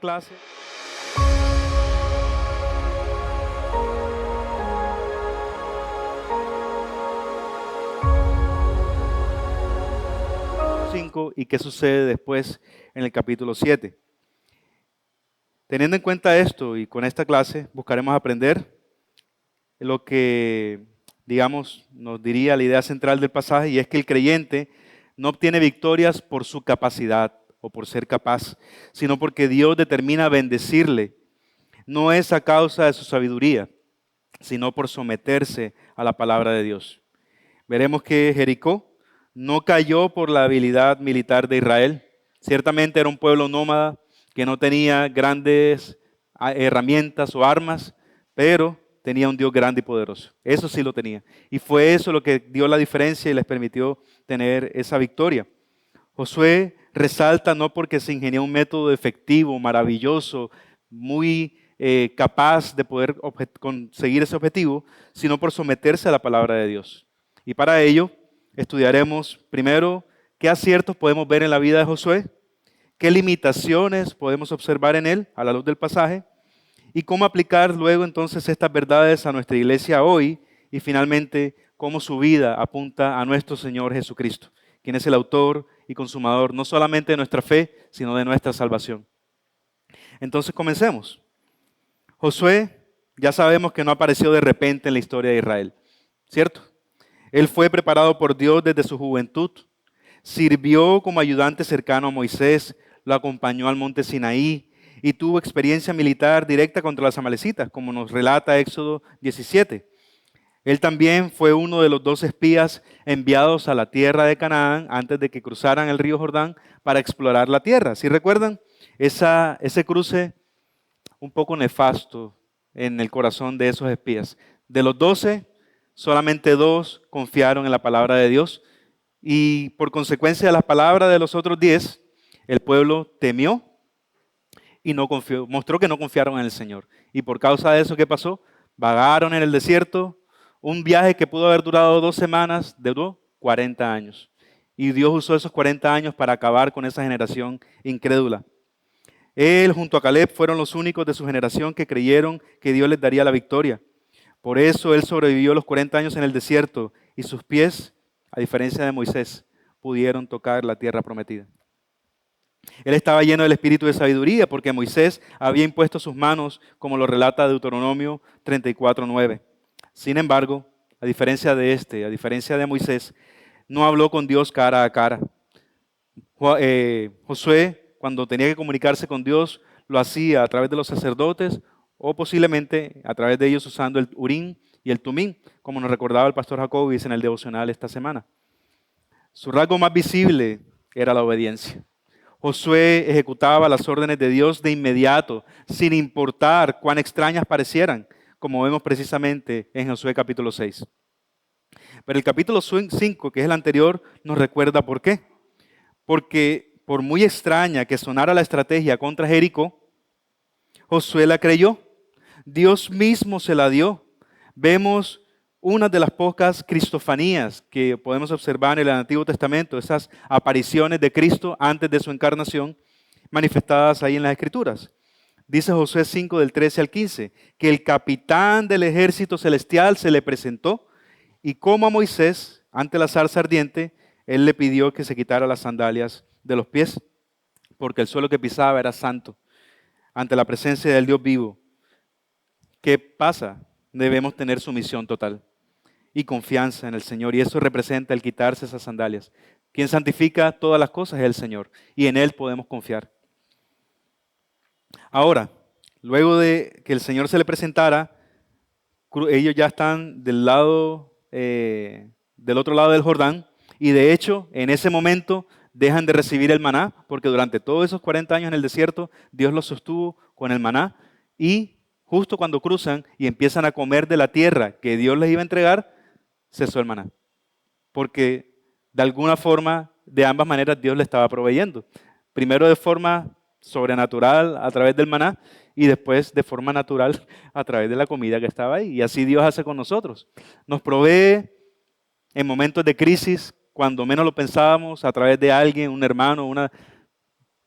clase. Y qué sucede después en el capítulo 7. Teniendo en cuenta esto y con esta clase buscaremos aprender lo que, digamos, nos diría la idea central del pasaje, y es que el creyente no obtiene victorias por su capacidad o por ser capaz, sino porque Dios determina bendecirle. No es a causa de su sabiduría, sino por someterse a la palabra de Dios. Veremos que Jericó no cayó por la habilidad militar de Israel. Ciertamente era un pueblo nómada que no tenía grandes herramientas o armas, pero tenía un Dios grande y poderoso. Eso sí lo tenía. Y fue eso lo que dio la diferencia y les permitió tener esa victoria. Josué resalta no porque se ingenió un método efectivo, maravilloso, muy capaz de poder conseguir ese objetivo, sino por someterse a la palabra de Dios. Y para ello estudiaremos primero qué aciertos podemos ver en la vida de Josué, qué limitaciones podemos observar en él a la luz del pasaje y cómo aplicar luego entonces estas verdades a nuestra iglesia hoy y finalmente cómo su vida apunta a nuestro Señor Jesucristo, quien es el autor y consumador no solamente de nuestra fe, sino de nuestra salvación. Entonces comencemos. Josué ya sabemos que no apareció de repente en la historia de Israel, ¿cierto? Él fue preparado por Dios desde su juventud, sirvió como ayudante cercano a Moisés, lo acompañó al monte Sinaí y tuvo experiencia militar directa contra las amalecitas, como nos relata Éxodo 17. Él también fue uno de los 12 espías enviados a la tierra de Canaán antes de que cruzaran el río Jordán para explorar la tierra. ¿Sí recuerdan? Ese cruce un poco nefasto en el corazón de esos espías. De los 12, solamente 2 confiaron en la palabra de Dios y por consecuencia de las palabras de los otros 10, el pueblo temió y no confió, mostró que no confiaron en el Señor. Y por causa de eso, ¿qué pasó? Vagaron en el desierto, un viaje que pudo haber durado 2 semanas, duró 40 años. Y Dios usó esos 40 años para acabar con esa generación incrédula. Él junto a Caleb fueron los únicos de su generación que creyeron que Dios les daría la victoria. Por eso él sobrevivió los 40 años en el desierto y sus pies, a diferencia de Moisés, pudieron tocar la tierra prometida. Él estaba lleno del espíritu de sabiduría porque Moisés había impuesto sus manos, como lo relata Deuteronomio 34:9. Sin embargo, a diferencia de Moisés, no habló con Dios cara a cara. Josué, cuando tenía que comunicarse con Dios, lo hacía a través de los sacerdotes o posiblemente a través de ellos usando el Urim y el Tumim, como nos recordaba el pastor Jacobis en el devocional esta semana. Su rasgo más visible era la obediencia. Josué ejecutaba las órdenes de Dios de inmediato, sin importar cuán extrañas parecieran, como vemos precisamente en Josué capítulo 6. Pero el capítulo 5, que es el anterior, nos recuerda por qué. Porque por muy extraña que sonara la estrategia contra Jericó, Josué la creyó. Dios mismo se la dio. Vemos una de las pocas cristofanías que podemos observar en el Antiguo Testamento, esas apariciones de Cristo antes de su encarnación, manifestadas ahí en las Escrituras. Dice Josué 5 del 13 al 15, que el capitán del ejército celestial se le presentó y como a Moisés, ante la zarza ardiente, él le pidió que se quitara las sandalias de los pies, porque el suelo que pisaba era santo, ante la presencia del Dios vivo. ¿Qué pasa? Debemos tener sumisión total y confianza en el Señor, y eso representa el quitarse esas sandalias. Quien santifica todas las cosas es el Señor, y en Él podemos confiar. Ahora, luego de que el Señor se le presentara, ellos ya están del otro lado del Jordán, y de hecho, en ese momento dejan de recibir el maná, porque durante todos esos 40 años en el desierto, Dios los sostuvo con el maná, y justo cuando cruzan y empiezan a comer de la tierra que Dios les iba a entregar, cesó el maná. Porque de alguna forma, de ambas maneras, Dios le estaba proveyendo. Primero de forma sobrenatural a través del maná y después de forma natural a través de la comida que estaba ahí. Y así Dios hace con nosotros. Nos provee en momentos de crisis, cuando menos lo pensábamos, a través de alguien, un hermano,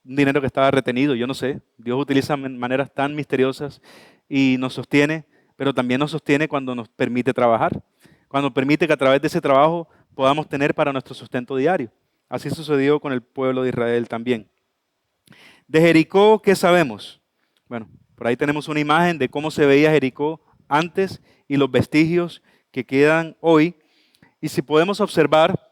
un dinero que estaba retenido, yo no sé. Dios utiliza maneras tan misteriosas y nos sostiene, pero también nos sostiene cuando nos permite trabajar, cuando permite que a través de ese trabajo podamos tener para nuestro sustento diario. Así sucedió con el pueblo de Israel también. De Jericó, ¿qué sabemos? Bueno, por ahí tenemos una imagen de cómo se veía Jericó antes y los vestigios que quedan hoy. Y si podemos observar,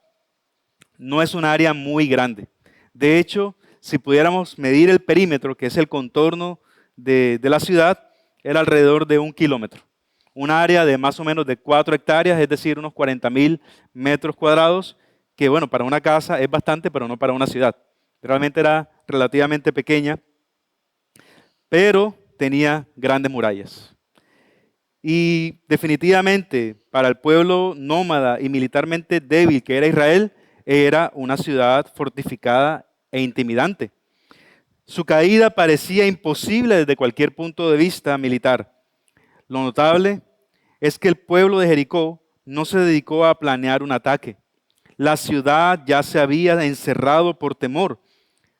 no es un área muy grande. De hecho, si pudiéramos medir el perímetro, que es el contorno de la ciudad, era alrededor de 1 kilómetro. Un área de más o menos de 4 hectáreas, es decir, unos 40.000 metros cuadrados, que bueno, para una casa es bastante, pero no para una ciudad. Realmente era relativamente pequeña, pero tenía grandes murallas. Y definitivamente para el pueblo nómada y militarmente débil que era Israel, era una ciudad fortificada e intimidante. Su caída parecía imposible desde cualquier punto de vista militar. Lo notable es que el pueblo de Jericó no se dedicó a planear un ataque. La ciudad ya se había encerrado por temor.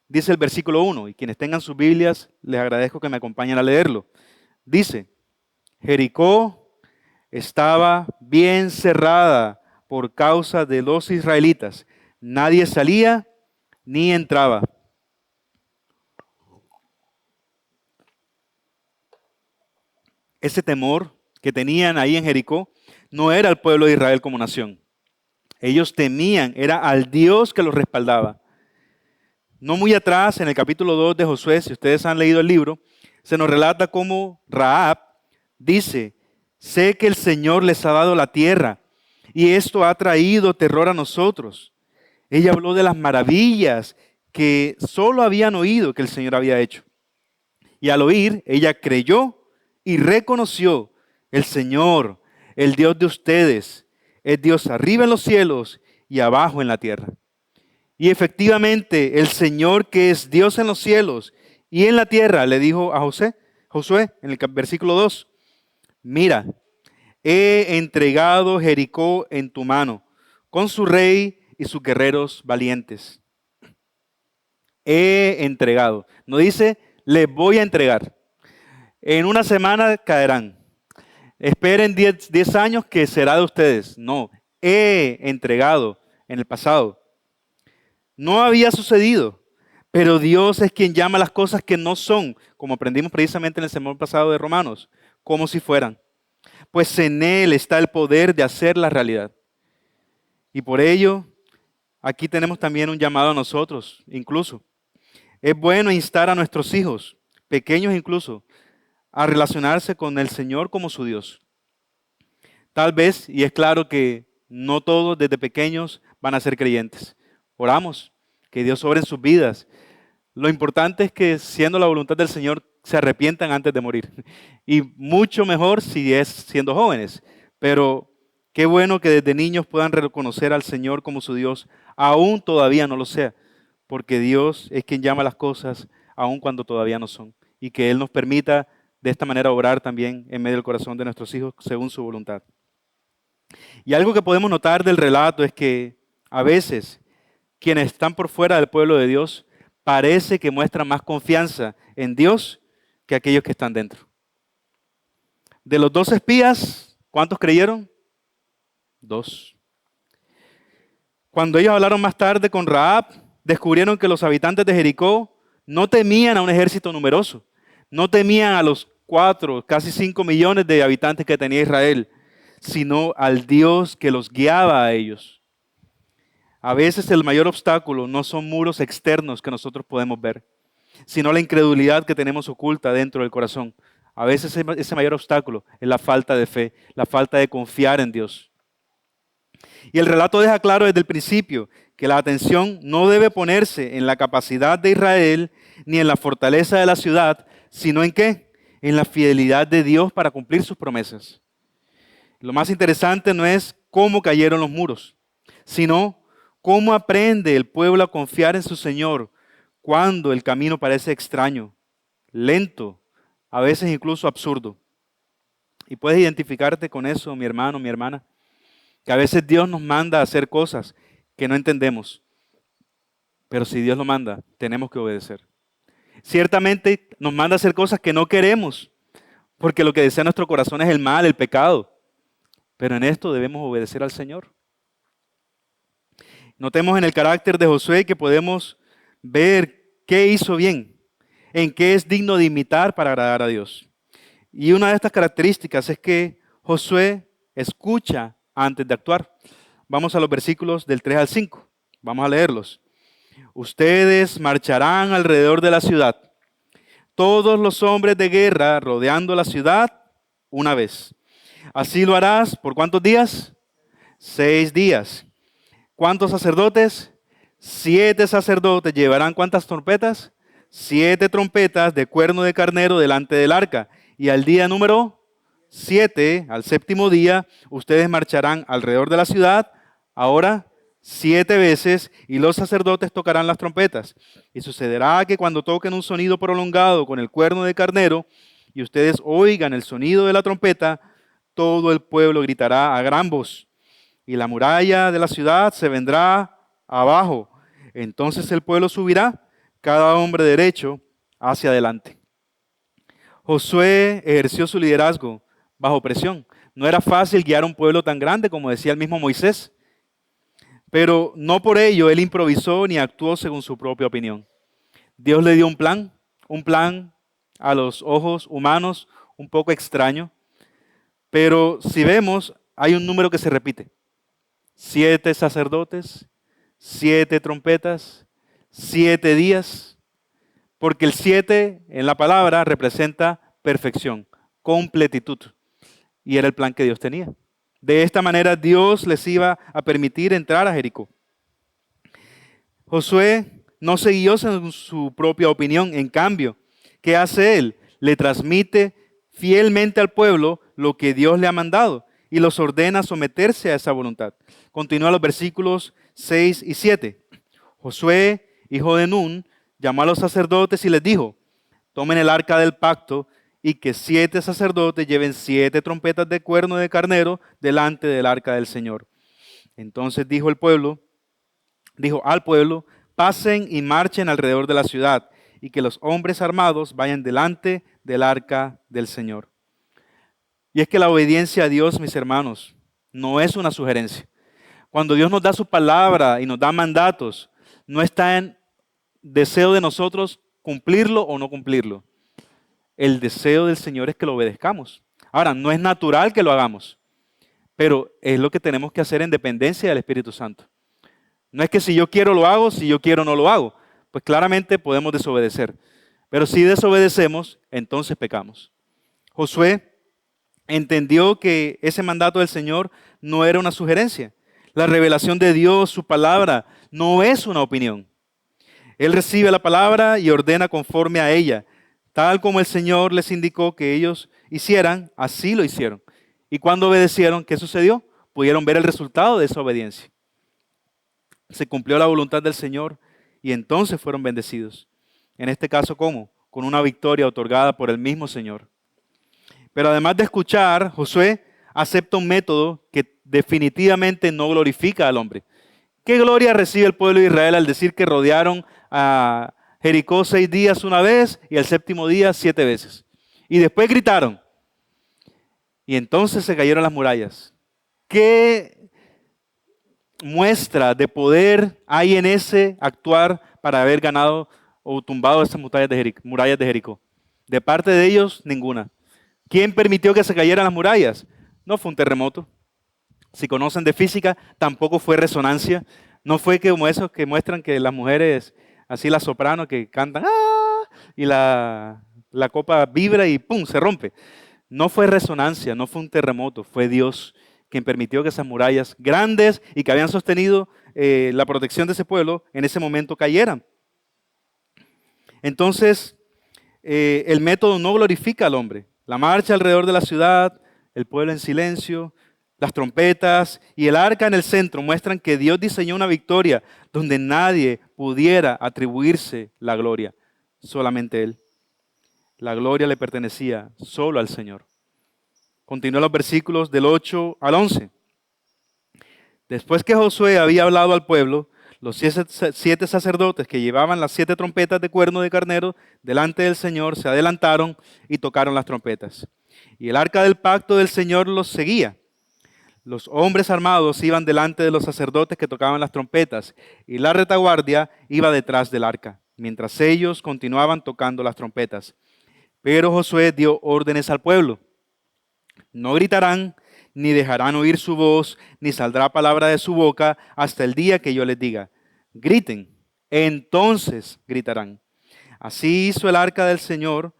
Dice el versículo 1, y quienes tengan sus Biblias, les agradezco que me acompañen a leerlo. Dice, Jericó estaba bien cerrada por causa de los israelitas. Nadie salía ni entraba. Ese temor que tenían ahí en Jericó no era el pueblo de Israel como nación. Ellos temían, era al Dios que los respaldaba. No muy atrás, en el capítulo 2 de Josué, si ustedes han leído el libro, se nos relata cómo Rahab dice, sé que el Señor les ha dado la tierra y esto ha traído terror a nosotros. Ella habló de las maravillas que solo habían oído que el Señor había hecho. Y al oír, ella creyó y reconoció, el Señor, el Dios de ustedes, es Dios arriba en los cielos y abajo en la tierra. Y efectivamente, el Señor que es Dios en los cielos y en la tierra, le dijo a Josué, en el versículo 2, mira, he entregado Jericó en tu mano, con su rey y sus guerreros valientes. He entregado. No dice, les voy a entregar. En una semana caerán. Esperen 10 años que será de ustedes. No, he entregado en el pasado. No había sucedido, pero Dios es quien llama las cosas que no son, como aprendimos precisamente en el sermón pasado de Romanos, como si fueran. Pues en Él está el poder de hacer la realidad. Y por ello, aquí tenemos también un llamado a nosotros, incluso. Es bueno instar a nuestros hijos, pequeños incluso, a relacionarse con el Señor como su Dios. Tal vez, y es claro que no todos desde pequeños van a ser creyentes. Oramos, que Dios obre en sus vidas. Lo importante es que, siendo la voluntad del Señor, se arrepientan antes de morir. Y mucho mejor si es siendo jóvenes. Pero qué bueno que desde niños puedan reconocer al Señor como su Dios, aún todavía no lo sea. Porque Dios es quien llama las cosas, aún cuando todavía no son. Y que Él nos permita de esta manera obrar también en medio del corazón de nuestros hijos según su voluntad. Y algo que podemos notar del relato es que a veces quienes están por fuera del pueblo de Dios parece que muestran más confianza en Dios que aquellos que están dentro. De los 2 espías, ¿cuántos creyeron? 2. Cuando ellos hablaron más tarde con Rahab, descubrieron que los habitantes de Jericó no temían a un ejército numeroso, no temían a los 4, casi 5 millones de habitantes que tenía Israel, sino al Dios que los guiaba a ellos. A veces el mayor obstáculo no son muros externos que nosotros podemos ver, sino la incredulidad que tenemos oculta dentro del corazón. A veces ese mayor obstáculo es la falta de fe, la falta de confiar en Dios. Y el relato deja claro desde el principio que la atención no debe ponerse en la capacidad de Israel ni en la fortaleza de la ciudad, sino en ¿qué? En la fidelidad de Dios para cumplir sus promesas. Lo más interesante no es cómo cayeron los muros, sino cómo aprende el pueblo a confiar en su Señor cuando el camino parece extraño, lento, a veces incluso absurdo. Y puedes identificarte con eso, mi hermano, mi hermana, que a veces Dios nos manda a hacer cosas que no entendemos, pero si Dios lo manda, tenemos que obedecer. Ciertamente nos manda a hacer cosas que no queremos, porque lo que desea nuestro corazón es el mal, el pecado. Pero en esto debemos obedecer al Señor. Notemos en el carácter de Josué que podemos ver qué hizo bien, en qué es digno de imitar para agradar a Dios. Y una de estas características es que Josué escucha antes de actuar. Vamos a los versículos del 3 al 5. Vamos a leerlos. Ustedes marcharán alrededor de la ciudad, todos los hombres de guerra rodeando la ciudad una vez. Así lo harás, ¿por cuántos días? 6 días. ¿Cuántos sacerdotes? 7 sacerdotes llevarán ¿cuántas trompetas? 7 trompetas de cuerno de carnero delante del arca. Y al día número 7, al séptimo día, ustedes marcharán alrededor de la ciudad, ahora 7 veces, y los sacerdotes tocarán las trompetas. Y sucederá que cuando toquen un sonido prolongado con el cuerno de carnero, y ustedes oigan el sonido de la trompeta, todo el pueblo gritará a gran voz, y la muralla de la ciudad se vendrá abajo. Entonces el pueblo subirá, cada hombre derecho hacia adelante. Josué ejerció su liderazgo bajo presión. No era fácil guiar a un pueblo tan grande como decía el mismo Moisés, pero no por ello él improvisó ni actuó según su propia opinión. Dios le dio un plan a los ojos humanos un poco extraño, pero si vemos, hay un número que se repite. 7 sacerdotes, 7 trompetas, 7 días, porque el 7 en la palabra representa perfección, completitud, y era el plan que Dios tenía. De esta manera Dios les iba a permitir entrar a Jericó. Josué no se guió según su propia opinión, en cambio, ¿qué hace él? Le transmite fielmente al pueblo lo que Dios le ha mandado y los ordena a someterse a esa voluntad. Continúa los versículos 6 y 7. Josué, hijo de Nun, llamó a los sacerdotes y les dijo: tomen el arca del pacto y que 7 sacerdotes lleven 7 trompetas de cuerno de carnero delante del arca del Señor. Entonces dijo al pueblo, pasen y marchen alrededor de la ciudad y que los hombres armados vayan delante del arca del Señor. Y es que la obediencia a Dios, mis hermanos, no es una sugerencia. Cuando Dios nos da su palabra y nos da mandatos, no está en deseo de nosotros cumplirlo o no cumplirlo. El deseo del Señor es que lo obedezcamos. Ahora, no es natural que lo hagamos, pero es lo que tenemos que hacer en dependencia del Espíritu Santo. No es que si yo quiero lo hago, si yo quiero no lo hago. Pues claramente podemos desobedecer. Pero si desobedecemos, entonces pecamos. Josué entendió que ese mandato del Señor no era una sugerencia. La revelación de Dios, su palabra, no es una opinión. Él recibe la palabra y ordena conforme a ella. Tal como el Señor les indicó que ellos hicieran, así lo hicieron. Y cuando obedecieron, ¿qué sucedió? Pudieron ver el resultado de esa obediencia. Se cumplió la voluntad del Señor y entonces fueron bendecidos. En este caso, ¿cómo? Con una victoria otorgada por el mismo Señor. Pero además de escuchar, Josué acepta un método que definitivamente no glorifica al hombre. ¿Qué gloria recibe el pueblo de Israel al decir que rodearon a Jericó 6 días una vez y el séptimo día 7 veces? Y después gritaron. Y entonces se cayeron las murallas. ¿Qué muestra de poder hay en ese actuar para haber ganado o tumbado esas murallas de Jericó? De parte de ellos, ninguna. ¿Quién permitió que se cayeran las murallas? No fue un terremoto. Si conocen de física, tampoco fue resonancia. No fue como esos que muestran que las mujeres, así las sopranos que cantan, ¡ah!, y la copa vibra y ¡pum!, se rompe. No fue resonancia, no fue un terremoto, fue Dios quien permitió que esas murallas grandes y que habían sostenido la protección de ese pueblo, en ese momento cayeran. Entonces, el método no glorifica al hombre. La marcha alrededor de la ciudad, el pueblo en silencio, las trompetas y el arca en el centro muestran que Dios diseñó una victoria donde nadie pudiera atribuirse la gloria, solamente Él. La gloria le pertenecía solo al Señor. Continúa los versículos del 8 al 11. Después que Josué había hablado al pueblo, Los siete sacerdotes que llevaban las 7 trompetas de cuerno de carnero delante del Señor se adelantaron y tocaron las trompetas. Y el arca del pacto del Señor los seguía. Los hombres armados iban delante de los sacerdotes que tocaban las trompetas, y la retaguardia iba detrás del arca, mientras ellos continuaban tocando las trompetas. Pero Josué dio órdenes al pueblo: no gritarán, ni dejarán oír su voz, ni saldrá palabra de su boca hasta el día que yo les diga: griten, entonces gritarán. Así hizo el arca del Señor,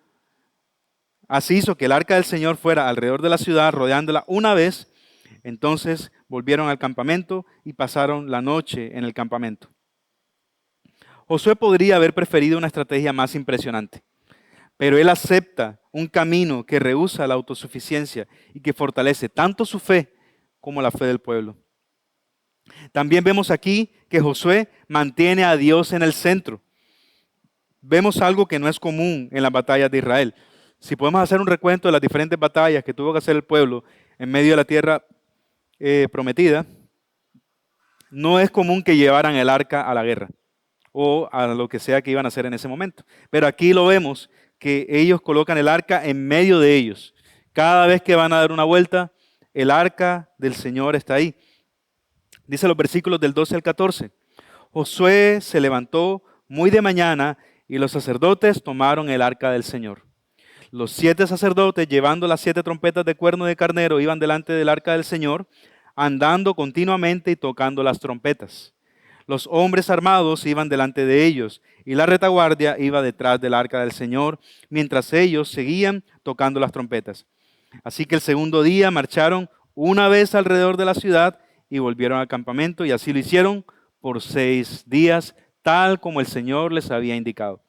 así hizo que el arca del Señor fuera alrededor de la ciudad, rodeándola una vez. Entonces volvieron al campamento y pasaron la noche en el campamento. Josué podría haber preferido una estrategia más impresionante, pero él acepta un camino que rehúsa la autosuficiencia y que fortalece tanto su fe como la fe del pueblo. También vemos aquí que Josué mantiene a Dios en el centro. Vemos algo que no es común en las batallas de Israel. Si podemos hacer un recuento de las diferentes batallas que tuvo que hacer el pueblo en medio de la tierra prometida, no es común que llevaran el arca a la guerra o a lo que sea que iban a hacer en ese momento. Pero aquí lo vemos, que ellos colocan el arca en medio de ellos. Cada vez que van a dar una vuelta, el arca del Señor está ahí. Dice los versículos del 12 al 14. Josué se levantó muy de mañana y los sacerdotes tomaron el arca del Señor. Los 7 sacerdotes, llevando las 7 trompetas de cuerno de carnero, iban delante del arca del Señor, andando continuamente y tocando las trompetas. Los hombres armados iban delante de ellos, y la retaguardia iba detrás del arca del Señor, mientras ellos seguían tocando las trompetas. Así que el segundo día marcharon una vez alrededor de la ciudad y volvieron al campamento, y así lo hicieron por 6 días, tal como el Señor les había indicado.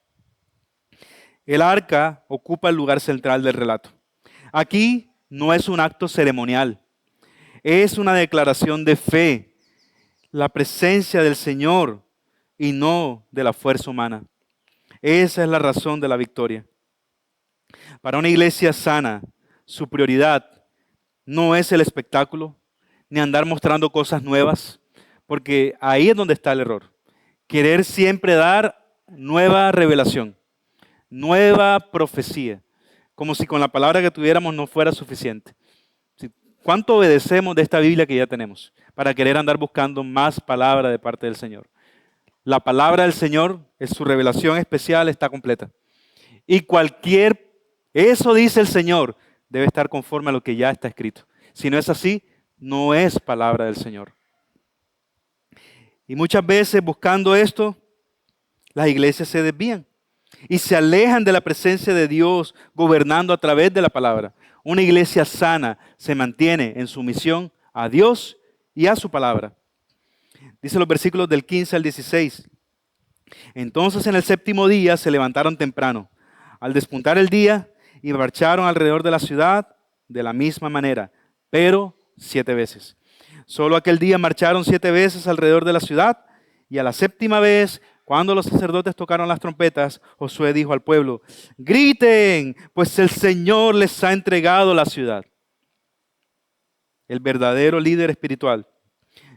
El arca ocupa el lugar central del relato. Aquí no es un acto ceremonial, es una declaración de fe, la presencia del Señor y no de la fuerza humana. Esa es la razón de la victoria. Para una iglesia sana, su prioridad no es el espectáculo, ni andar mostrando cosas nuevas, porque ahí es donde está el error. Querer siempre dar nueva revelación, nueva profecía, como si con la palabra que tuviéramos no fuera suficiente. ¿Cuánto obedecemos de esta Biblia que ya tenemos para querer andar buscando más palabra de parte del Señor? La palabra del Señor, es su revelación especial, está completa. Y eso dice el Señor, debe estar conforme a lo que ya está escrito. Si no es así, no es palabra del Señor. Y muchas veces buscando esto, las iglesias se desvían y se alejan de la presencia de Dios gobernando a través de la palabra. Una iglesia sana se mantiene en sumisión a Dios y a su palabra. Dice los versículos del 15 al 16. Entonces en el 7º día se levantaron temprano, al despuntar el día, y marcharon alrededor de la ciudad de la misma manera, pero 7 veces. Solo aquel día marcharon 7 veces alrededor de la ciudad, y a la 7ª vez, cuando los sacerdotes tocaron las trompetas, Josué dijo al pueblo: griten, pues el Señor les ha entregado la ciudad. El verdadero líder espiritual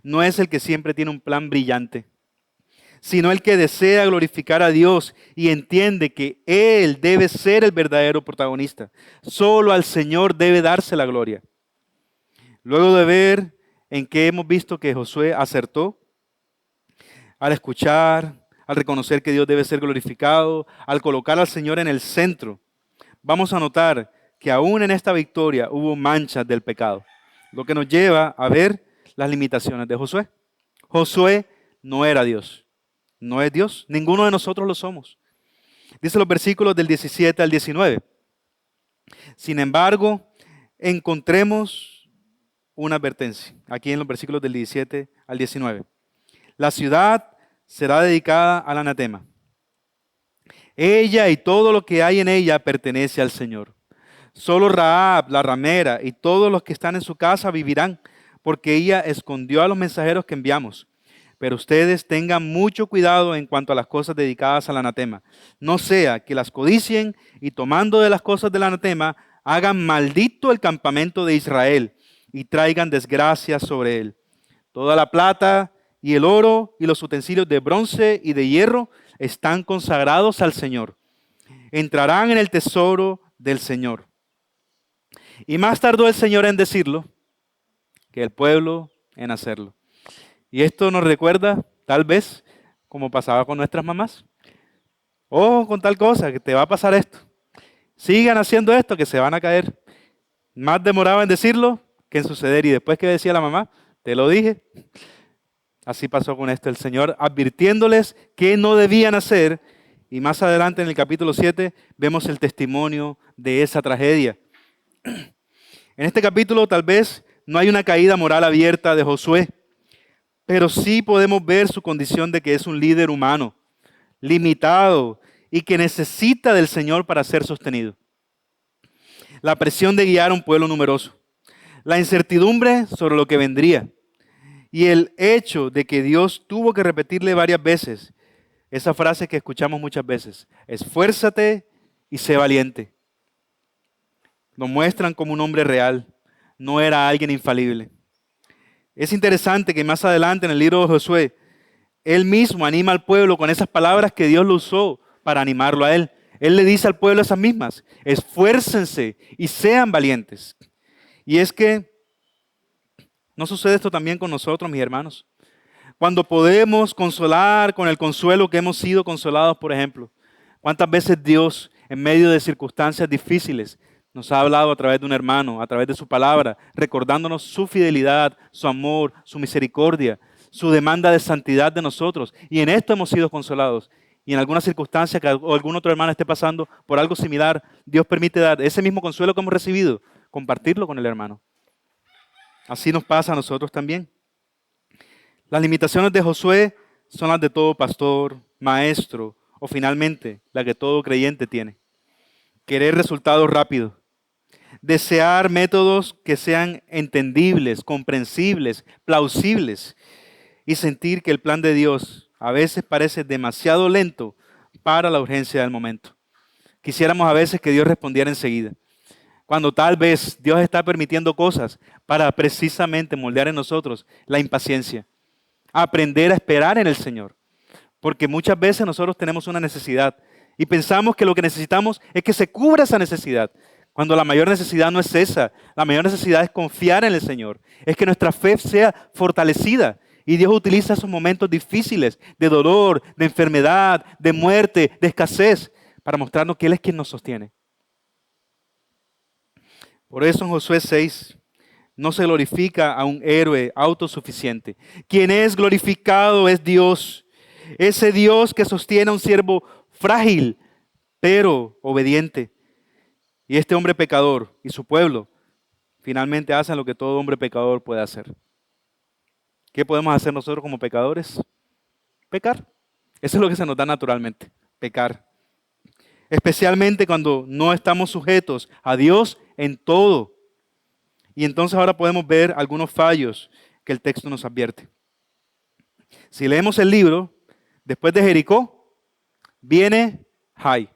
no es el que siempre tiene un plan brillante, sino el que desea glorificar a Dios y entiende que Él debe ser el verdadero protagonista. Solo al Señor debe darse la gloria. Luego de ver en qué hemos visto que Josué acertó, al escuchar, al reconocer que Dios debe ser glorificado, al colocar al Señor en el centro, vamos a notar que aún en esta victoria hubo manchas del pecado, lo que nos lleva a ver las limitaciones de Josué. Josué no era Dios, no es Dios, ninguno de nosotros lo somos. Dice los versículos del 17 al 19. Sin embargo, encontremos una advertencia, aquí en los versículos del 17 al 19. La ciudad será dedicada al anatema. Ella y todo lo que hay en ella pertenece al Señor. Solo Rahab, la ramera, y todos los que están en su casa vivirán, porque ella escondió a los mensajeros que enviamos. Pero ustedes tengan mucho cuidado en cuanto a las cosas dedicadas al anatema. No sea que las codicien y tomando de las cosas del anatema, hagan maldito el campamento de Israel y traigan desgracia sobre él. Toda la plata y el oro y los utensilios de bronce y de hierro están consagrados al Señor. Entrarán en el tesoro del Señor. Y más tardó el Señor en decirlo que el pueblo en hacerlo. Y esto nos recuerda, tal vez, como pasaba con nuestras mamás. Ojo con tal cosa, que te va a pasar esto. Sigan haciendo esto, que se van a caer. Más demoraba en decirlo que en suceder. Y después que decía la mamá, te lo dije. Así pasó con esto. El Señor advirtiéndoles que no debían hacer. Y más adelante en el capítulo 7 vemos el testimonio de esa tragedia. En este capítulo tal vez no hay una caída moral abierta de Josué, pero sí podemos ver su condición de que es un líder humano, limitado y que necesita del Señor para ser sostenido. La presión de guiar a un pueblo numeroso, la incertidumbre sobre lo que vendría y el hecho de que Dios tuvo que repetirle varias veces esa frase que escuchamos muchas veces: esfuérzate y sé valiente. Lo muestran como un hombre real, no era alguien infalible. Es interesante que más adelante en el libro de Josué, él mismo anima al pueblo con esas palabras que Dios lo usó para animarlo a él. Él le dice al pueblo esas mismas: esfuércense y sean valientes. Y es que no sucede esto también con nosotros, mis hermanos. Cuando podemos consolar con el consuelo que hemos sido consolados, por ejemplo. ¿Cuántas veces Dios, en medio de circunstancias difíciles, nos ha hablado a través de un hermano, a través de su palabra, recordándonos su fidelidad, su amor, su misericordia, su demanda de santidad de nosotros? Y en esto hemos sido consolados. Y en alguna circunstancia que algún otro hermano esté pasando por algo similar, Dios permite dar ese mismo consuelo que hemos recibido, compartirlo con el hermano. Así nos pasa a nosotros también. Las limitaciones de Josué son las de todo pastor, maestro o finalmente las que todo creyente tiene. Querer resultados rápidos. Desear métodos que sean entendibles, comprensibles, plausibles y sentir que el plan de Dios a veces parece demasiado lento para la urgencia del momento. Quisiéramos a veces que Dios respondiera enseguida, cuando tal vez Dios está permitiendo cosas para precisamente moldear en nosotros la impaciencia, aprender a esperar en el Señor, porque muchas veces nosotros tenemos una necesidad y pensamos que lo que necesitamos es que se cubra esa necesidad, cuando la mayor necesidad no es esa. La mayor necesidad es confiar en el Señor, es que nuestra fe sea fortalecida. Y Dios utiliza esos momentos difíciles de dolor, de enfermedad, de muerte, de escasez, para mostrarnos que Él es quien nos sostiene. Por eso en Josué 6 no se glorifica a un héroe autosuficiente. Quien es glorificado es Dios. Ese Dios que sostiene a un siervo frágil, pero obediente. Y este hombre pecador y su pueblo finalmente hacen lo que todo hombre pecador puede hacer. ¿Qué podemos hacer nosotros como pecadores? Pecar. Eso es lo que se nos da naturalmente, pecar. Especialmente cuando no estamos sujetos a Dios en todo. Y entonces ahora podemos ver algunos fallos que el texto nos advierte. Si leemos el libro, después de Jericó, viene Jai.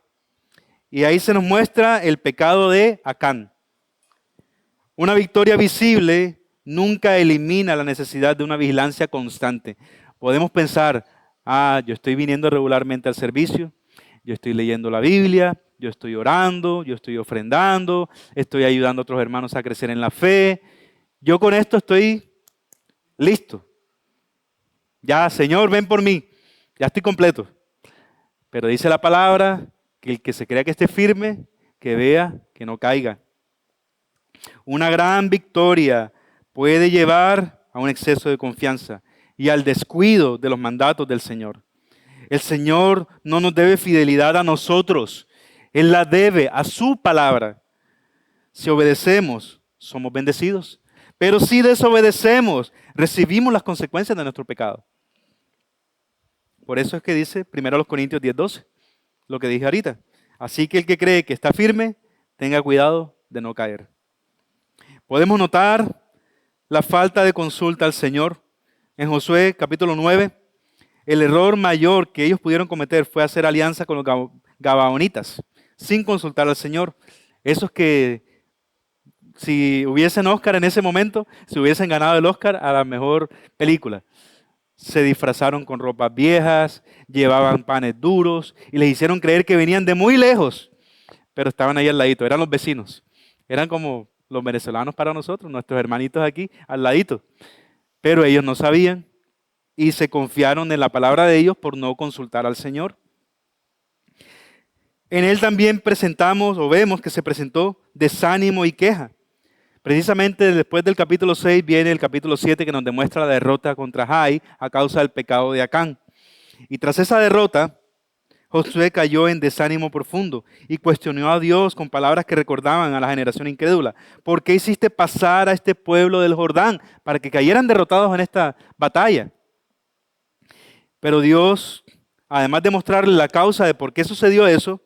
Y ahí se nos muestra el pecado de Acán. Una victoria visible nunca elimina la necesidad de una vigilancia constante. Podemos pensar, yo estoy viniendo regularmente al servicio, yo estoy leyendo la Biblia, yo estoy orando, yo estoy ofrendando, estoy ayudando a otros hermanos a crecer en la fe. Yo con esto estoy listo. Ya, Señor, ven por mí. Ya estoy completo. Pero dice la palabra que el que se crea que esté firme, que vea que no caiga. Una gran victoria puede llevar a un exceso de confianza y al descuido de los mandatos del Señor. El Señor no nos debe fidelidad a nosotros. Él la debe a su palabra. Si obedecemos, somos bendecidos. Pero si desobedecemos, recibimos las consecuencias de nuestro pecado. Por eso es que dice 1 Corintios 10:12, lo que dije ahorita. Así que el que cree que está firme, tenga cuidado de no caer. Podemos notar la falta de consulta al Señor. En Josué capítulo 9, el error mayor que ellos pudieron cometer fue hacer alianza con los gabaonitas, sin consultar al Señor. Esos que, si hubiesen Oscar en ese momento, se hubiesen ganado el Oscar a la mejor película. se disfrazaron con ropas viejas, llevaban panes duros y les hicieron creer que venían de muy lejos, pero estaban ahí al ladito, eran los vecinos. Eran como los venezolanos para nosotros, nuestros hermanitos aquí al ladito. Pero ellos no sabían y se confiaron en la palabra de ellos por no consultar al Señor. En él también presentamos o vemos que se presentó desánimo y queja. Precisamente después del capítulo 6 viene el capítulo 7 que nos demuestra la derrota contra Jai a causa del pecado de Acán. Y tras esa derrota, Josué cayó en desánimo profundo y cuestionó a Dios con palabras que recordaban a la generación incrédula. ¿Por qué hiciste pasar a este pueblo del Jordán para que cayeran derrotados en esta batalla? Pero Dios, además de mostrarle la causa de por qué sucedió eso,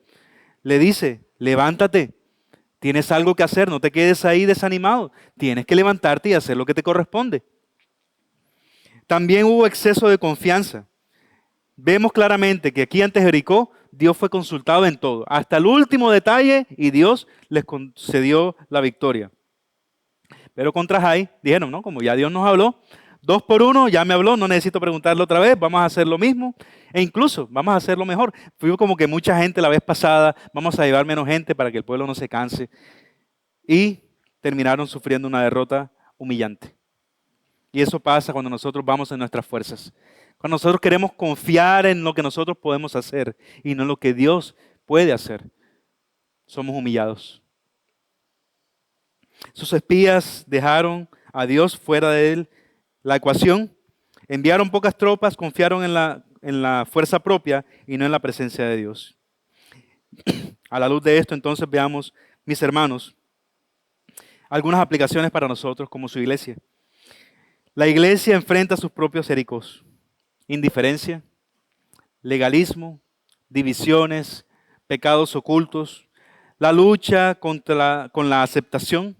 le dice, levántate, tienes algo que hacer, no te quedes ahí desanimado, tienes que levantarte y hacer lo que te corresponde. También hubo exceso de confianza. Vemos claramente que aquí ante Jericó, Dios fue consultado en todo, hasta el último detalle, y Dios les concedió la victoria. Pero contra Jai, dijeron, no, como ya Dios nos habló, 2 por 1, ya me habló, no necesito preguntarle otra vez, vamos a hacer lo mismo, e incluso vamos a hacerlo mejor. Fue como que mucha gente la vez pasada, vamos a llevar menos gente para que el pueblo no se canse. Y terminaron sufriendo una derrota humillante. Y eso pasa cuando nosotros vamos en nuestras fuerzas. Cuando nosotros queremos confiar en lo que nosotros podemos hacer y no en lo que Dios puede hacer, somos humillados. Sus espías dejaron a Dios fuera de la ecuación, enviaron pocas tropas, confiaron en la fuerza propia y no en la presencia de Dios. A la luz de esto, entonces veamos, mis hermanos, algunas aplicaciones para nosotros como su iglesia. La iglesia enfrenta sus propios Jericós: indiferencia, legalismo, divisiones, pecados ocultos, la lucha con la aceptación,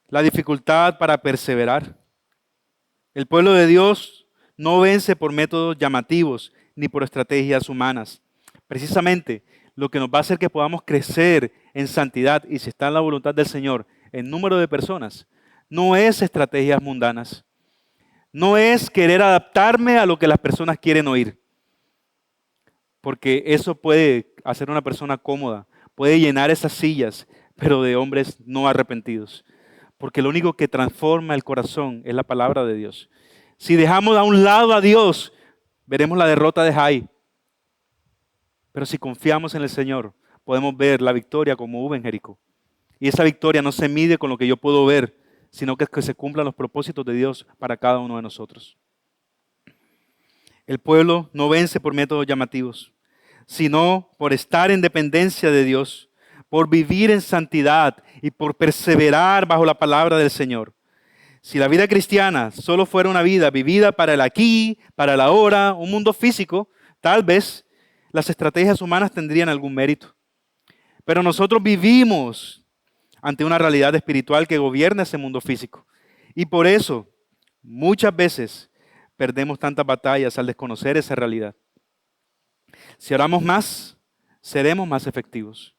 la dificultad para perseverar. El pueblo de Dios no vence por métodos llamativos ni por estrategias humanas. Precisamente lo que nos va a hacer que podamos crecer en santidad y si está en la voluntad del Señor, en número de personas, no es estrategias mundanas. No es querer adaptarme a lo que las personas quieren oír. Porque eso puede hacer una persona cómoda, puede llenar esas sillas, pero de hombres no arrepentidos. Porque lo único que transforma el corazón es la palabra de Dios. Si dejamos a un lado a Dios, veremos la derrota de Jai. Pero si confiamos en el Señor, podemos ver la victoria como hubo en Jericó. Y esa victoria no se mide con lo que yo puedo ver, sino que se cumplan los propósitos de Dios para cada uno de nosotros. El pueblo no vence por métodos llamativos, sino por estar en dependencia de Dios, por vivir en santidad y por perseverar bajo la palabra del Señor. Si la vida cristiana solo fuera una vida vivida para el aquí, para el ahora, un mundo físico, tal vez las estrategias humanas tendrían algún mérito. Pero nosotros vivimos ante una realidad espiritual que gobierna ese mundo físico. Y por eso, muchas veces, perdemos tantas batallas al desconocer esa realidad. Si oramos más, seremos más efectivos,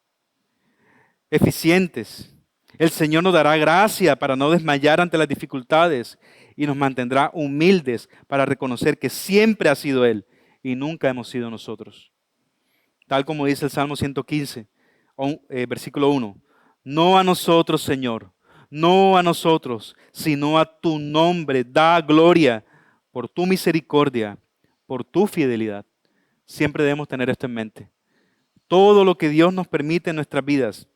eficientes. El Señor nos dará gracia para no desmayar ante las dificultades y nos mantendrá humildes para reconocer que siempre ha sido Él y nunca hemos sido nosotros. Tal como dice el Salmo 115, versículo 1. No a nosotros, Señor, no a nosotros, sino a tu nombre da gloria por tu misericordia, por tu fidelidad. Siempre debemos tener esto en mente. Todo lo que Dios nos permite en nuestras vidas,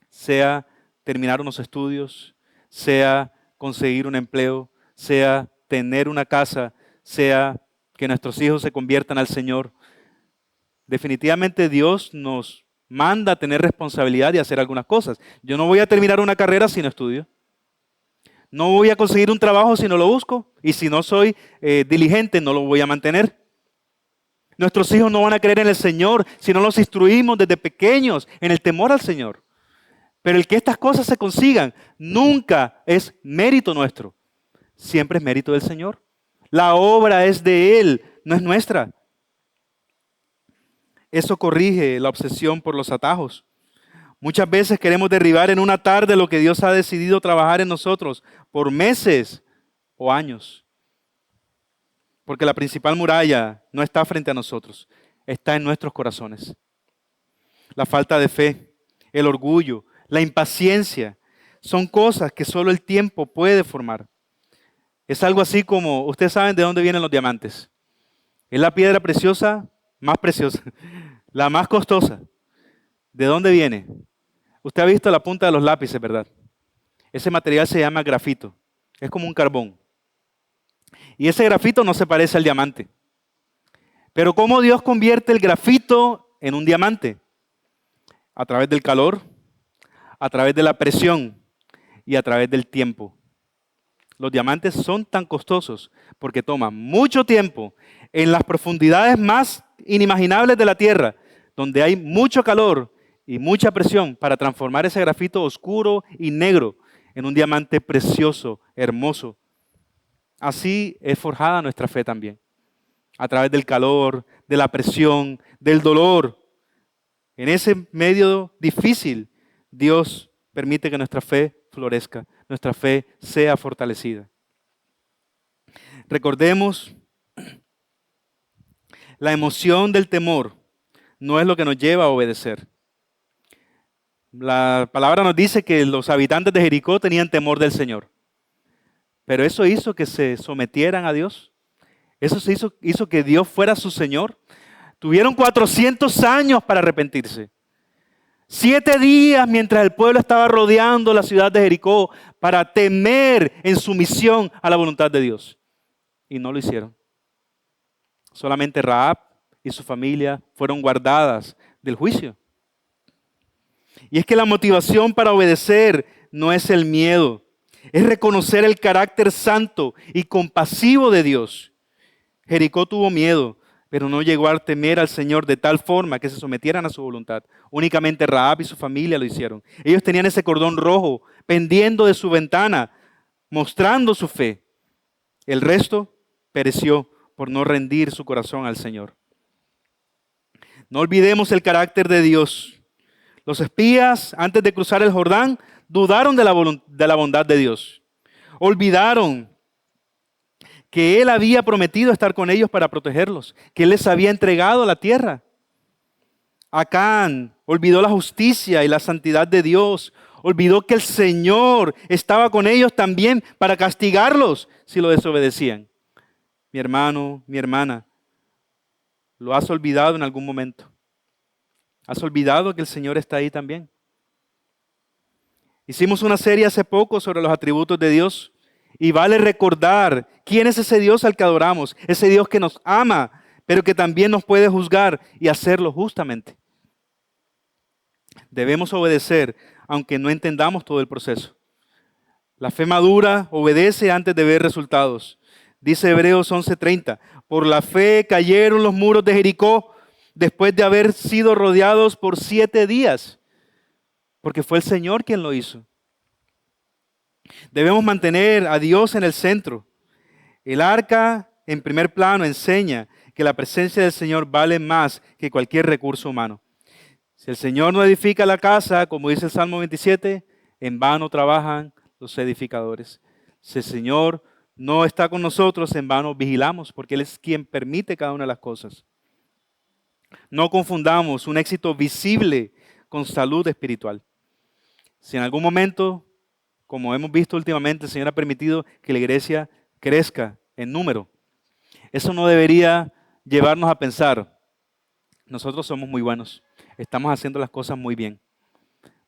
sea terminar unos estudios, sea conseguir un empleo, sea tener una casa, sea que nuestros hijos se conviertan al Señor. Definitivamente Dios nos manda a tener responsabilidad de hacer algunas cosas. Yo no voy a terminar una carrera si no estudio. No voy a conseguir un trabajo si no lo busco. Y si no soy diligente, no lo voy a mantener. Nuestros hijos no van a creer en el Señor si no los instruimos desde pequeños en el temor al Señor. Pero el que estas cosas se consigan nunca es mérito nuestro. Siempre es mérito del Señor. La obra es de Él, no es nuestra. Eso corrige la obsesión por los atajos. Muchas veces queremos derribar en una tarde lo que Dios ha decidido trabajar en nosotros por meses o años. Porque la principal muralla no está frente a nosotros, está en nuestros corazones. La falta de fe, el orgullo, la impaciencia, son cosas que solo el tiempo puede formar. Es algo así como, ustedes saben de dónde vienen los diamantes. Es la piedra más preciosa, la más costosa. ¿De dónde viene? Usted ha visto la punta de los lápices, ¿verdad? Ese material se llama grafito. Es como un carbón. Y ese grafito no se parece al diamante. Pero ¿cómo Dios convierte el grafito en un diamante? A través del calor, a través de la presión y a través del tiempo. Los diamantes son tan costosos porque toman mucho tiempo en las profundidades más inimaginables de la tierra, donde hay mucho calor y mucha presión para transformar ese grafito oscuro y negro en un diamante precioso, hermoso. Así es forjada nuestra fe también, a través del calor, de la presión, del dolor. En ese medio difícil, Dios permite que nuestra fe florezca, nuestra fe sea fortalecida. Recordemos, la emoción del temor no es lo que nos lleva a obedecer. La palabra nos dice que los habitantes de Jericó tenían temor del Señor. Pero eso hizo que se sometieran a Dios. Eso hizo que Dios fuera su Señor. Tuvieron 400 años para arrepentirse. 7 días mientras el pueblo estaba rodeando la ciudad de Jericó para temer en sumisión a la voluntad de Dios. Y no lo hicieron. Solamente Rahab y su familia fueron guardadas del juicio. Y es que la motivación para obedecer no es el miedo, es reconocer el carácter santo y compasivo de Dios. Jericó tuvo miedo, pero no llegó a temer al Señor de tal forma que se sometieran a su voluntad. Únicamente Rahab y su familia lo hicieron. Ellos tenían ese cordón rojo pendiendo de su ventana, mostrando su fe. El resto pereció por no rendir su corazón al Señor. No olvidemos el carácter de Dios. Los espías, antes de cruzar el Jordán, dudaron de la bondad de Dios. Olvidaron que Él había prometido estar con ellos para protegerlos, que Él les había entregado la tierra. Acán olvidó la justicia y la santidad de Dios. Olvidó que el Señor estaba con ellos también para castigarlos si lo desobedecían. Mi hermano, mi hermana, ¿lo has olvidado en algún momento? ¿Has olvidado que el Señor está ahí también? Hicimos una serie hace poco sobre los atributos de Dios y vale recordar quién es ese Dios al que adoramos, ese Dios que nos ama, pero que también nos puede juzgar y hacerlo justamente. Debemos obedecer aunque no entendamos todo el proceso. La fe madura obedece antes de ver resultados. Dice Hebreos 11:30, por la fe cayeron los muros de Jericó después de haber sido rodeados por 7 días, porque fue el Señor quien lo hizo. Debemos mantener a Dios en el centro. El arca en primer plano enseña que la presencia del Señor vale más que cualquier recurso humano. Si el Señor no edifica la casa, como dice el Salmo 27, en vano trabajan los edificadores. Si el Señor no está con nosotros, en vano vigilamos, porque Él es quien permite cada una de las cosas. No confundamos un éxito visible con salud espiritual. Si en algún momento, como hemos visto últimamente, el Señor ha permitido que la iglesia crezca en número, eso no debería llevarnos a pensar, nosotros somos muy buenos, estamos haciendo las cosas muy bien,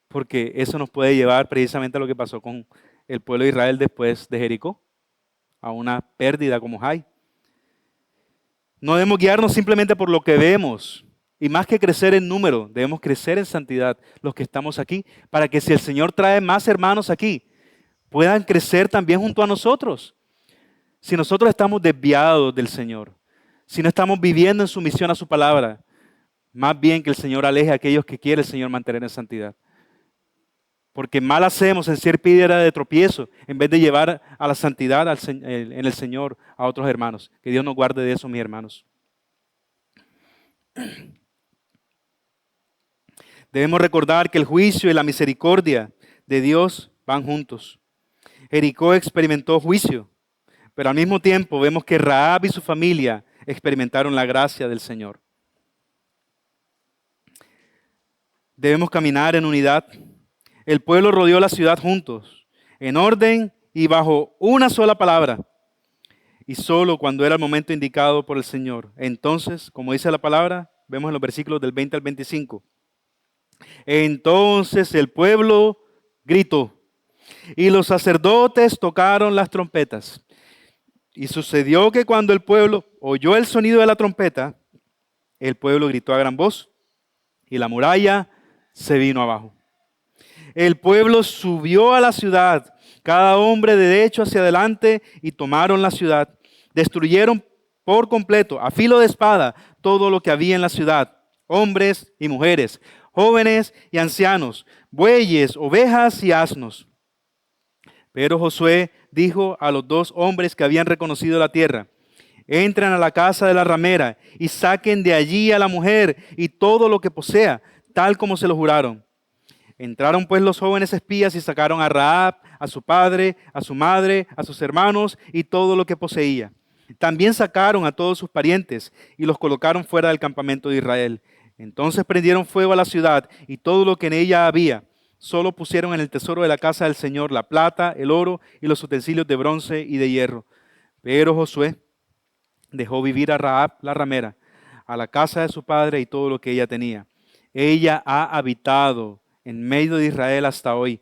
porque eso nos puede llevar precisamente a lo que pasó con el pueblo de Israel después de Jericó, a una pérdida como hay. No debemos guiarnos simplemente por lo que vemos. Y más que crecer en número, debemos crecer en santidad los que estamos aquí, para que si el Señor trae más hermanos aquí, puedan crecer también junto a nosotros. Si nosotros estamos desviados del Señor, si no estamos viviendo en sumisión a su palabra, más bien que el Señor aleje a aquellos que quiere el Señor mantener en santidad. Porque mal hacemos en ser piedra de tropiezo en vez de llevar a la santidad en el Señor a otros hermanos. Que Dios nos guarde de eso, mis hermanos. Debemos recordar que el juicio y la misericordia de Dios van juntos. Jericó experimentó juicio, Pero al mismo tiempo vemos que Rahab y su familia experimentaron la gracia del Señor. Debemos caminar en unidad. El pueblo rodeó la ciudad juntos, en orden y bajo una sola palabra. Y solo cuando era el momento indicado por el Señor. Entonces, como dice la palabra, vemos en los versículos del 20 al 25. Entonces el pueblo gritó y los sacerdotes tocaron las trompetas. Y sucedió que cuando el pueblo oyó el sonido de la trompeta, el pueblo gritó a gran voz y la muralla se vino abajo. El pueblo subió a la ciudad, cada hombre de derecho hacia adelante, y tomaron la ciudad. Destruyeron por completo, a filo de espada, todo lo que había en la ciudad, hombres y mujeres, jóvenes y ancianos, bueyes, ovejas y asnos. Pero Josué dijo a los 2 hombres que habían reconocido la tierra: entren a la casa de la ramera y saquen de allí a la mujer y todo lo que posea, tal como se lo juraron. Entraron pues los jóvenes espías y sacaron a Rahab, a su padre, a su madre, a sus hermanos y todo lo que poseía. También sacaron a todos sus parientes y los colocaron fuera del campamento de Israel. Entonces prendieron fuego a la ciudad y todo lo que en ella había. Solo pusieron en el tesoro de la casa del Señor la plata, el oro y los utensilios de bronce y de hierro. Pero Josué dejó vivir a Rahab la ramera, a la casa de su padre y todo lo que ella tenía. Ella ha habitado en medio de Israel hasta hoy,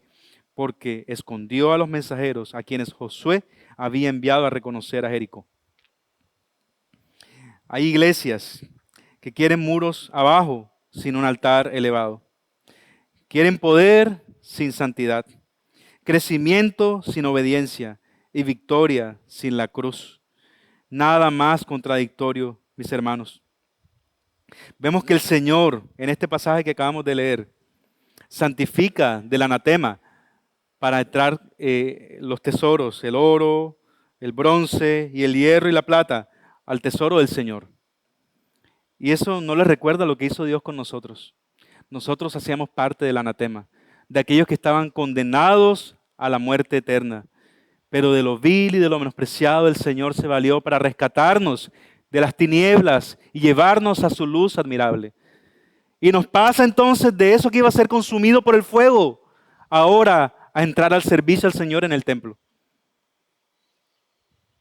porque escondió a los mensajeros a quienes Josué había enviado a reconocer a Jericó. Hay iglesias que quieren muros abajo sin un altar elevado. Quieren poder sin santidad, crecimiento sin obediencia y victoria sin la cruz. Nada más contradictorio, mis hermanos. Vemos que el Señor, en este pasaje que acabamos de leer, santifica del anatema para entrar los tesoros, el oro, el bronce y el hierro y la plata, al tesoro del Señor. Y eso no les recuerda lo que hizo Dios con nosotros. Nosotros hacíamos parte del anatema, de aquellos que estaban condenados a la muerte eterna. Pero de lo vil y de lo menospreciado el Señor se valió para rescatarnos de las tinieblas y llevarnos a su luz admirable. Y nos pasa entonces de eso que iba a ser consumido por el fuego, ahora a entrar al servicio al Señor en el templo.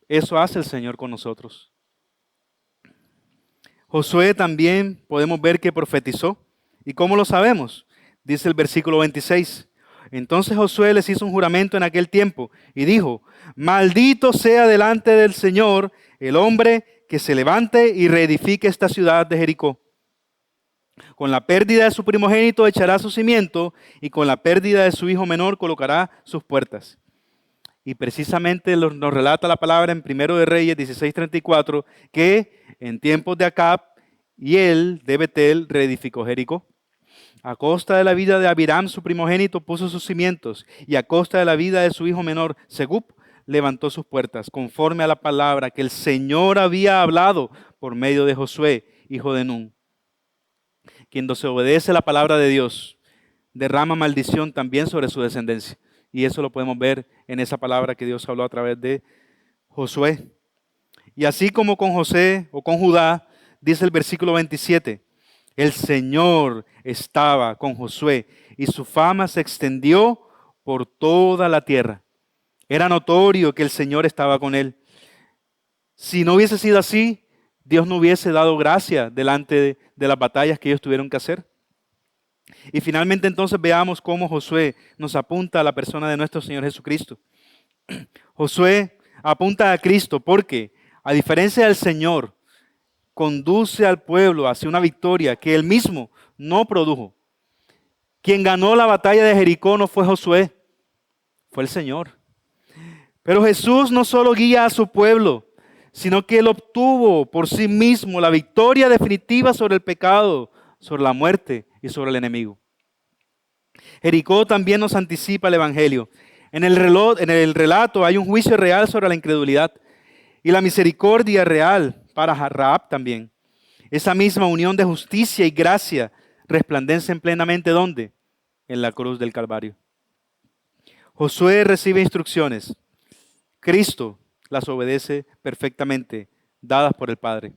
Eso hace el Señor con nosotros. Josué también podemos ver que profetizó. ¿Y cómo lo sabemos? Dice el versículo 26. Entonces Josué les hizo un juramento en aquel tiempo y dijo: maldito sea delante del Señor el hombre que se levante y reedifique esta ciudad de Jericó. Con la pérdida de su primogénito echará su cimiento y con la pérdida de su hijo menor colocará sus puertas. Y precisamente nos relata la palabra en 1 de Reyes 16:34 que en tiempos de Acab y él de Betel reedificó Jericó. A costa de la vida de Abiram, su primogénito, puso sus cimientos, y a costa de la vida de su hijo menor, Segub, levantó sus puertas, conforme a la palabra que el Señor había hablado por medio de Josué, hijo de Nun. Quien desobedece la palabra de Dios, derrama maldición también sobre su descendencia. Y eso lo podemos ver en esa palabra que Dios habló a través de Josué. Y así como con José o con Judá, dice el versículo 27, el Señor estaba con Josué y su fama se extendió por toda la tierra. Era notorio que el Señor estaba con él. Si no hubiese sido así, Dios no hubiese dado gracia delante de las batallas que ellos tuvieron que hacer. Y finalmente entonces veamos cómo Josué nos apunta a la persona de nuestro Señor Jesucristo. Josué apunta a Cristo porque, a diferencia del Señor, conduce al pueblo hacia una victoria que él mismo no produjo. Quien ganó la batalla de Jericó no fue Josué, fue el Señor. Pero Jesús no solo guía a su pueblo, sino que él obtuvo por sí mismo la victoria definitiva sobre el pecado, sobre la muerte y sobre el enemigo. Jericó también nos anticipa el Evangelio. En el relato hay un juicio real sobre la incredulidad y la misericordia real para Rahab también. Esa misma unión de justicia y gracia resplandece plenamente ¿dónde? En la cruz del Calvario. Josué recibe instrucciones. Cristo, las obedece perfectamente, dadas por el Padre.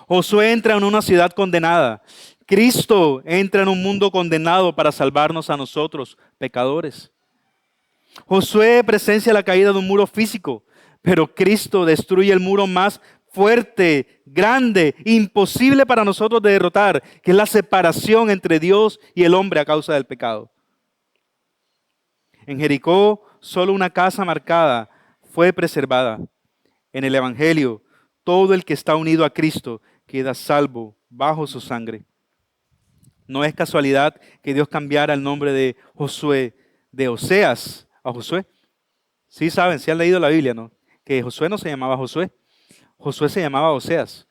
Josué entra en una ciudad condenada. Cristo entra en un mundo condenado para salvarnos a nosotros, pecadores. Josué presencia la caída de un muro físico, pero Cristo destruye el muro más fuerte, grande, imposible para nosotros de derrotar, que es la separación entre Dios y el hombre a causa del pecado. En Jericó, solo una casa marcada fue preservada. En el Evangelio, todo el que está unido a Cristo queda salvo bajo su sangre. No es casualidad que Dios cambiara el nombre de Josué, de Oseas a Josué. Sí saben, sí han leído la Biblia, ¿no? Que Josué no se llamaba Josué, Josué se llamaba Oseas.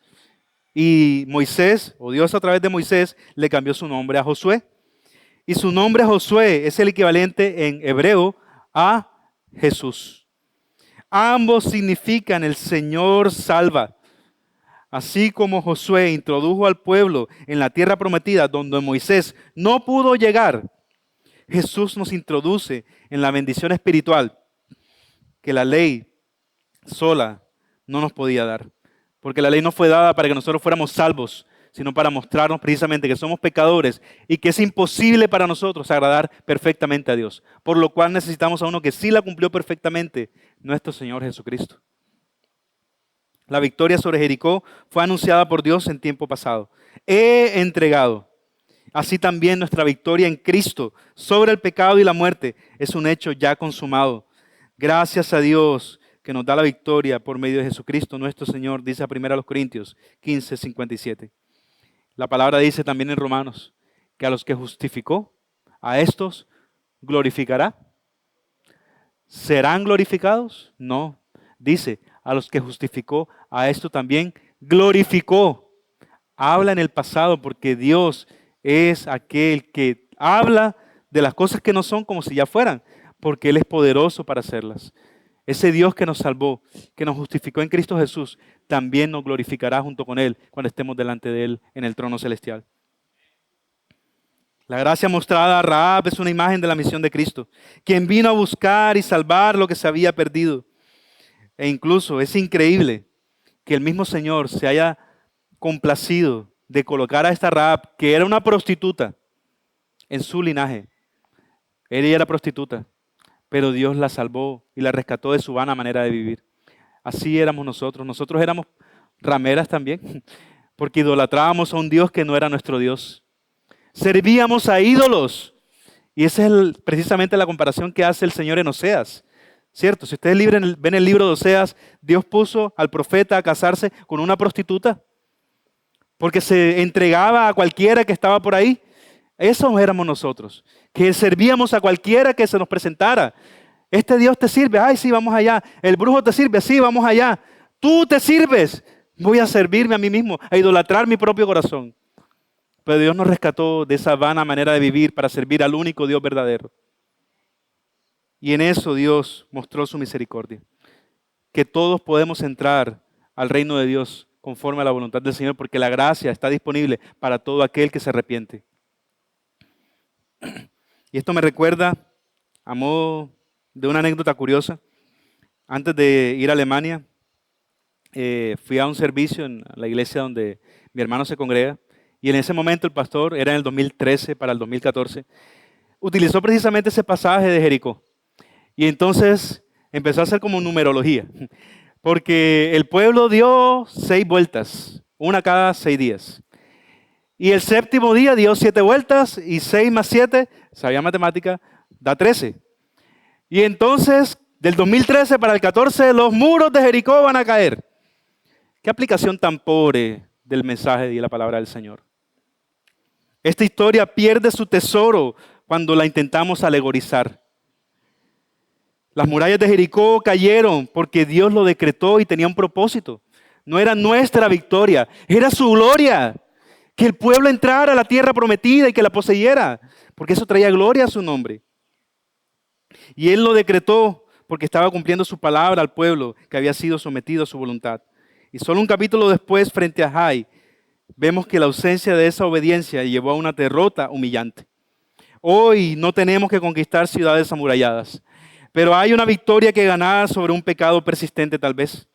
Y Moisés, o Dios a través de Moisés, le cambió su nombre a Josué. Y su nombre Josué es el equivalente en hebreo a Jesús. Ambos significan el Señor salva. Así como Josué introdujo al pueblo en la tierra prometida donde Moisés no pudo llegar, Jesús nos introduce en la bendición espiritual que la ley sola no nos podía dar. Porque la ley no fue dada para que nosotros fuéramos salvos, sino para mostrarnos precisamente que somos pecadores y que es imposible para nosotros agradar perfectamente a Dios. Por lo cual necesitamos a uno que sí la cumplió perfectamente, nuestro Señor Jesucristo. La victoria sobre Jericó fue anunciada por Dios en tiempo pasado. He entregado. Así también nuestra victoria en Cristo sobre el pecado y la muerte es un hecho ya consumado. Gracias a Dios que nos da la victoria por medio de Jesucristo nuestro Señor, dice a 1 Corintios 15:57. La palabra dice también en Romanos que a los que justificó, a estos glorificará. ¿Serán glorificados? No. Dice, a los que justificó, a esto también glorificó. Habla en el pasado porque Dios es aquel que habla de las cosas que no son como si ya fueran, porque Él es poderoso para hacerlas. Ese Dios que nos salvó, que nos justificó en Cristo Jesús, también nos glorificará junto con Él cuando estemos delante de Él en el trono celestial. La gracia mostrada a Rahab es una imagen de la misión de Cristo, quien vino a buscar y salvar lo que se había perdido. E incluso es increíble que el mismo Señor se haya complacido de colocar a esta Rahab, que era una prostituta, en su linaje. Ella era prostituta, pero Dios la salvó y la rescató de su vana manera de vivir. Así éramos nosotros. Nosotros éramos rameras también, porque idolatrábamos a un Dios que no era nuestro Dios. Servíamos a ídolos. Y esa es precisamente la comparación que hace el Señor en Oseas. ¿Cierto? Si ustedes ven el libro de Oseas, Dios puso al profeta a casarse con una prostituta, porque se entregaba a cualquiera que estaba por ahí. Esos éramos nosotros, que servíamos a cualquiera que se nos presentara. Este Dios te sirve, ay sí, vamos allá. El brujo te sirve, sí, vamos allá. Tú te sirves, voy a servirme a mí mismo, a idolatrar mi propio corazón. Pero Dios nos rescató de esa vana manera de vivir para servir al único Dios verdadero. Y en eso Dios mostró su misericordia, que todos podemos entrar al reino de Dios conforme a la voluntad del Señor, porque la gracia está disponible para todo aquel que se arrepiente. Y esto me recuerda, a modo de una anécdota curiosa, antes de ir a Alemania, fui a un servicio en la iglesia donde mi hermano se congrega, y en ese momento el pastor, era en el 2013 para el 2014, utilizó precisamente ese pasaje de Jericó. Y entonces empezó a hacer como numerología, porque el pueblo dio 6 vueltas, una cada 6 días. Y el séptimo día dio 7 vueltas y 6 más 7, sabía matemática, da 13. Y entonces, del 2013 para el 14, los muros de Jericó van a caer. ¿Qué aplicación tan pobre del mensaje de la palabra del Señor? Esta historia pierde su tesoro cuando la intentamos alegorizar. Las murallas de Jericó cayeron porque Dios lo decretó y tenía un propósito. No era nuestra victoria, era su gloria. Que el pueblo entrara a la tierra prometida y que la poseyera, porque eso traía gloria a su nombre. Y Él lo decretó porque estaba cumpliendo su palabra al pueblo que había sido sometido a su voluntad. Y solo un capítulo después, frente a Jai, vemos que la ausencia de esa obediencia llevó a una derrota humillante. Hoy no tenemos que conquistar ciudades amuralladas, Pero hay una victoria que ganar sobre un pecado persistente tal vez.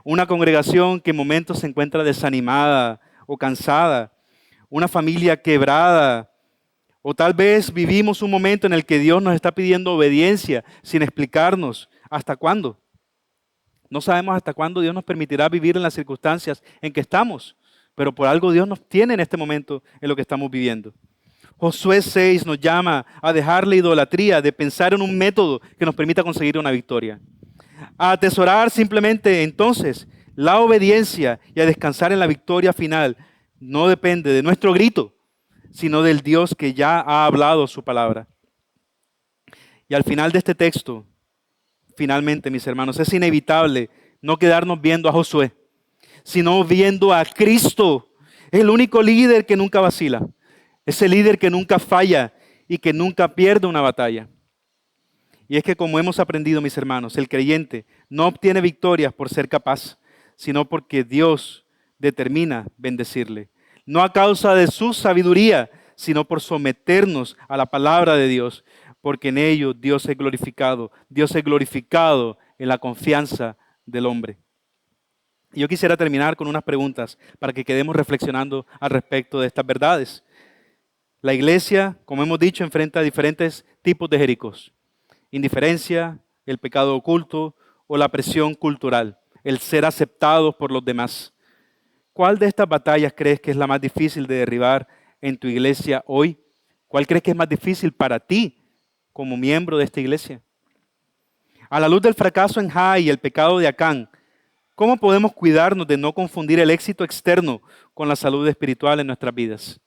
Una congregación que en momentos se encuentra desanimada o cansada. Una familia quebrada. O tal vez vivimos un momento en el que Dios nos está pidiendo obediencia sin explicarnos hasta cuándo. No sabemos hasta cuándo Dios nos permitirá vivir en las circunstancias en que estamos, pero por algo Dios nos tiene en este momento en lo que estamos viviendo. Josué 6 nos llama a dejar la idolatría de pensar en un método que nos permita conseguir una victoria. A atesorar simplemente entonces la obediencia y a descansar en la victoria final. No depende de nuestro grito, sino del Dios que ya ha hablado su palabra. Y al final de este texto, finalmente, mis hermanos, es inevitable no quedarnos viendo a Josué, sino viendo a Cristo, el único líder que nunca vacila, ese líder que nunca falla y que nunca pierde una batalla. Y es que como hemos aprendido, mis hermanos, el creyente no obtiene victorias por ser capaz, sino porque Dios determina bendecirle. No a causa de su sabiduría, sino por someternos a la palabra de Dios, porque en ello Dios es glorificado. Dios es glorificado en la confianza del hombre. Y yo quisiera terminar con unas preguntas para que quedemos reflexionando al respecto de estas verdades. La iglesia, como hemos dicho, enfrenta diferentes tipos de Jericós. Indiferencia, el pecado oculto o la presión cultural, el ser aceptados por los demás. ¿Cuál de estas batallas crees que es la más difícil de derribar en tu iglesia hoy? ¿Cuál crees que es más difícil para ti como miembro de esta iglesia? A la luz del fracaso en Jai y el pecado de Acán, ¿cómo podemos cuidarnos de no confundir el éxito externo con la salud espiritual en nuestras vidas?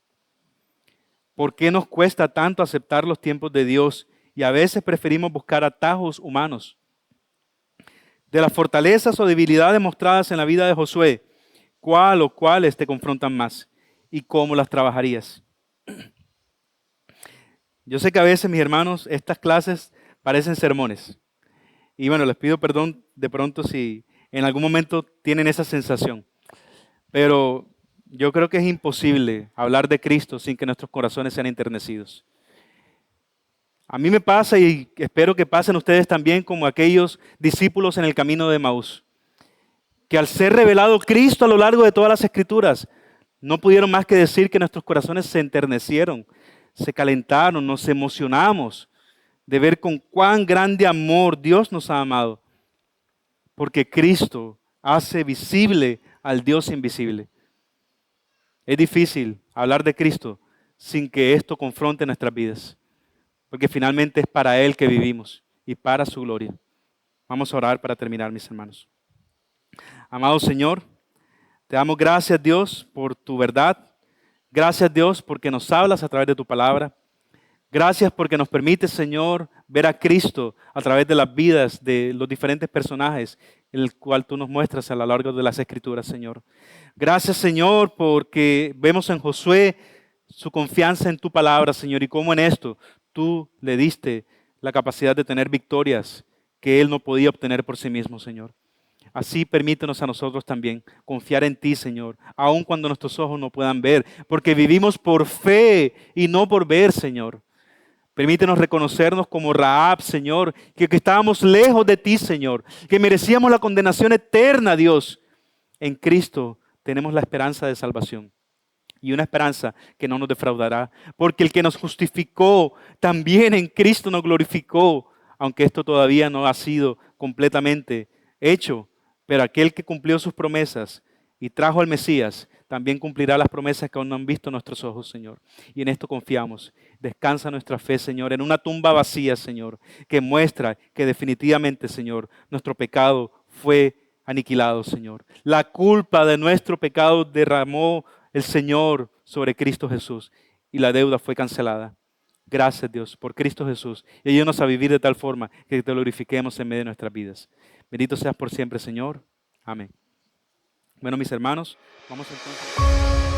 ¿Por qué nos cuesta tanto aceptar los tiempos de Dios y a veces preferimos buscar atajos humanos? De las fortalezas o debilidades mostradas en la vida de Josué, ¿cuál o cuáles te confrontan más? ¿Y cómo las trabajarías? Yo sé que a veces, mis hermanos, estas clases parecen sermones. Y bueno, les pido perdón de pronto si en algún momento tienen esa sensación. Pero yo creo que es imposible hablar de Cristo sin que nuestros corazones sean enternecidos. A mí me pasa y espero que pasen ustedes también como aquellos discípulos en el camino de Emaús, que al ser revelado Cristo a lo largo de todas las Escrituras, no pudieron más que decir que nuestros corazones se enternecieron, se calentaron, nos emocionamos de ver con cuán grande amor Dios nos ha amado, porque Cristo hace visible al Dios invisible. Es difícil hablar de Cristo sin que esto confronte nuestras vidas, porque finalmente es para Él que vivimos y para su gloria. Vamos a orar para terminar, mis hermanos. Amado Señor, te damos gracias, Dios, por tu verdad. Gracias, Dios, porque nos hablas a través de tu palabra. Gracias porque nos permites, Señor, ver a Cristo a través de las vidas de los diferentes personajes, el cual tú nos muestras a lo largo de las Escrituras, Señor. Gracias, Señor, porque vemos en Josué su confianza en tu palabra, Señor, y cómo en esto tú le diste la capacidad de tener victorias que él no podía obtener por sí mismo, Señor. Así permítenos a nosotros también confiar en ti, Señor, aun cuando nuestros ojos no puedan ver, porque vivimos por fe y no por ver, Señor. Permítenos reconocernos como Rahab, Señor, que estábamos lejos de ti, Señor, que merecíamos la condenación eterna, Dios. En Cristo tenemos la esperanza de salvación y una esperanza que no nos defraudará, porque el que nos justificó también en Cristo nos glorificó, aunque esto todavía no ha sido completamente hecho, pero aquel que cumplió sus promesas y trajo al Mesías, también cumplirá las promesas que aún no han visto nuestros ojos, Señor. Y en esto confiamos. Descansa nuestra fe, Señor, en una tumba vacía, Señor, que muestra que definitivamente, Señor, nuestro pecado fue aniquilado, Señor. La culpa de nuestro pecado derramó el Señor sobre Cristo Jesús y la deuda fue cancelada. Gracias, Dios, por Cristo Jesús. Y ayúdanos a vivir de tal forma que te glorifiquemos en medio de nuestras vidas. Bendito seas por siempre, Señor. Amén. Bueno, mis hermanos, vamos entonces.